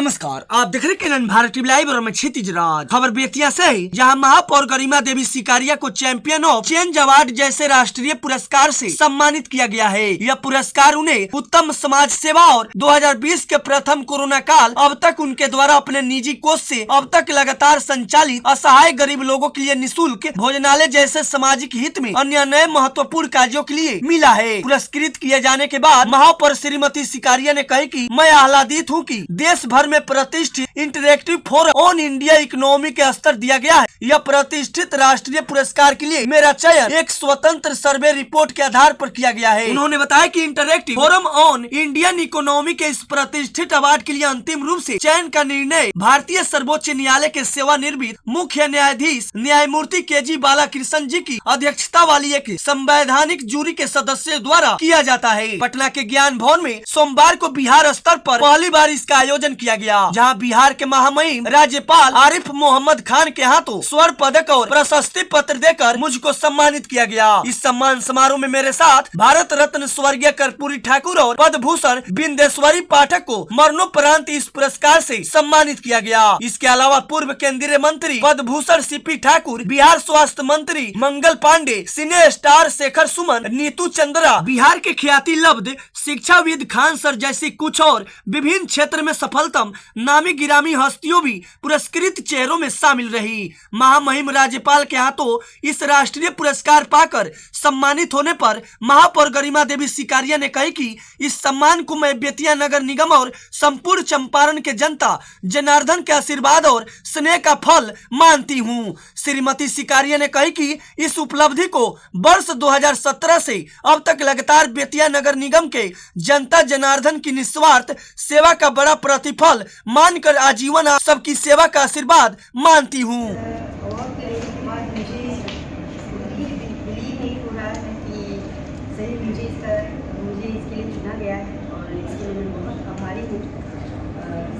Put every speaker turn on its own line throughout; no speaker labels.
नमस्कार, आप देख रहे केनन भारत टीवी लाइव और मैं क्षितिज राज। खबर बेतिया से है, जहां महापौर गरिमा देवी सिकारिया को चैंपियन ऑफ चेंज अवार्ड जैसे राष्ट्रीय पुरस्कार से सम्मानित किया गया है। यह पुरस्कार उन्हें उत्तम समाज सेवा और 2020 के प्रथम कोरोना काल अब तक उनके द्वारा अपने निजी कोष से अब तक लगातार संचालित असहाय गरीब लोगों के लिए निःशुल्क भोजनालय जैसे सामाजिक हित में अन्य नए महत्वपूर्ण कार्यों के लिए मिला है। पुरस्कृत किए जाने के बाद महापौर श्रीमती सिकारिया ने कही कि मैं आह्लादित हूँ कि देश भर में प्रतिष्ठित interactive forum on India economy के स्तर दिया गया है। यह प्रतिष्ठित राष्ट्रीय पुरस्कार के लिए मेरा चयन एक स्वतंत्र सर्वे रिपोर्ट के आधार पर किया गया है। उन्होंने बताया कि interactive forum on Indian economy के इस प्रतिष्ठित अवार्ड के लिए अंतिम रूप से चयन का निर्णय भारतीय सर्वोच्च न्यायालय के सेवानिवृत्त मुख्य न्यायाधीश न्यायमूर्ति के.जी. बालाकृष्णन जी की अध्यक्षता वाली एक संवैधानिक जूरी के सदस्यों द्वारा किया जाता है। पटना के ज्ञान भवन में सोमवार को बिहार स्तर पर पहली बार इसका आयोजन किया गया, जहां बिहार के महामहिम राज्यपाल आरिफ मोहम्मद खान के हाथों स्वर्ण पदक और प्रशस्ति पत्र देकर मुझको सम्मानित किया गया। इस सम्मान समारोह में मेरे साथ भारत रत्न स्वर्गीय कर्पूरी ठाकुर और पद्म भूषण बिंदेश्वरी पाठक को मरणोपरांत इस पुरस्कार से सम्मानित किया गया। इसके अलावा पूर्व केंद्रीय मंत्री पद्म भूषण सीपी ठाकुर, बिहार स्वास्थ्य मंत्री मंगल पांडे, सिने स्टार शेखर सुमन, नीतू चंद्रा, बिहार के ख्याति लब्ध शिक्षाविद खान सर जैसी कुछ और विभिन्न क्षेत्र में सफलतम नामी गिरामी हस्तियों भी पुरस्कृत चेहरों में शामिल रही। महामहिम राज्यपाल के हाथों इस राष्ट्रीय पुरस्कार पाकर सम्मानित होने पर महापौर गरिमा देवी सिकारिया ने कही कि इस सम्मान को मैं बेतिया नगर निगम और संपूर्ण चंपारण के जनता जनार्दन के आशीर्वाद और स्नेह का फल मानती हूँ। श्रीमती सिकारिया ने कही कि इस उपलब्धि को वर्ष 2017 से अब तक लगातार बेतिया नगर निगम के जनता जनार्दन की निस्वार्थ सेवा का बड़ा प्रतिफल मानकर आजीवन आप सबकी सेवा का आशीर्वाद मानती हूँ।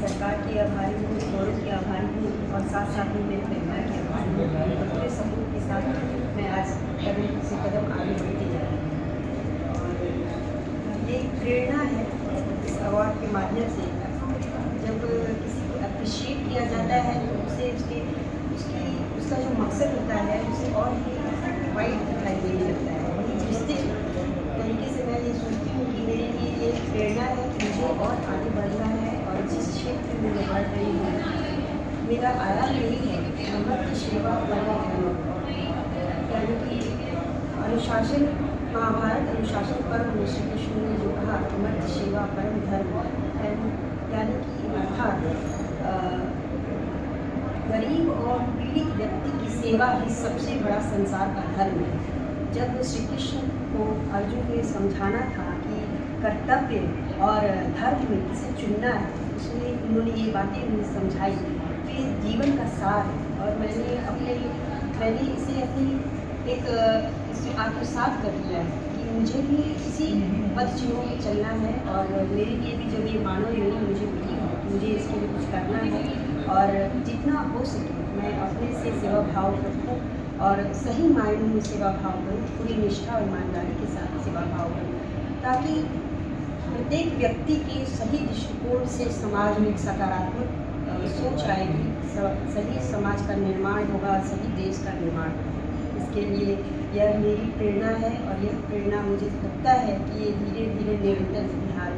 सरकार की आभारी हूँ, फोरम की आभारी हूँ और साथ साथ में मेरे परिवार की आभारी हूँ। पूरे समूह के साथ मैं आज कदम से कदम आगे बढ़ती जा रही हूँ और ये प्रेरणा है इस अवार्ड के माध्यम से। जब किसी को अप्रिशिएट किया जाता है तो उसे उसका जो मकसद होता है उसे और भी वाइड दिखाई देने लगता है। वही जिस तरीके से मैं ये सोचती हूँ कि मेरे लिए ये प्रेरणा है कि मुझे और आगे बढ़ना है और जिस क्षेत्र में मैं बढ़ रही हूँ मेरा आयाम यही है कि समर्थ सेवा परम यानी कि अनुशासन, महाभारत अनुशासन पर्व में श्री कृष्ण ने जो कहा समर्थ सेवा परम धर्म, यानी कि अर्थात गरीब और पीड़ित व्यक्ति की सेवा ही सबसे बड़ा संसार का धर्म है। जब श्री कृष्ण को अर्जुन ने समझाना था कि कर्तव्य और धर्म में किसे चुनना है, उसमें उन्होंने ये बातें उन्हें समझाई कि जीवन का सार है। और मैंने इसे अपनी इसे आत्मसात कर लिया है कि मुझे भी इसी पद चिन्हों में चलना है और मेरे लिए भी जब ये मानव योनि मुझे मिली है मुझे इसके लिए कुछ करना है और जितना हो सके मैं अपने से सेवा भाव रखूँ और सही मायनों में सेवा भाव करूँ, पूरी निष्ठा और ईमानदारी के साथ सेवा भाव करूँ, ताकि प्रत्येक व्यक्ति के सही दृष्टिकोण से समाज में एक सकारात्मक सोच आएगी, सही समाज का निर्माण होगा, सही देश का निर्माण होगा। इसके लिए यह मेरी प्रेरणा है और यह प्रेरणा मुझे लगता है कि ये धीरे धीरे निरंतर सुधार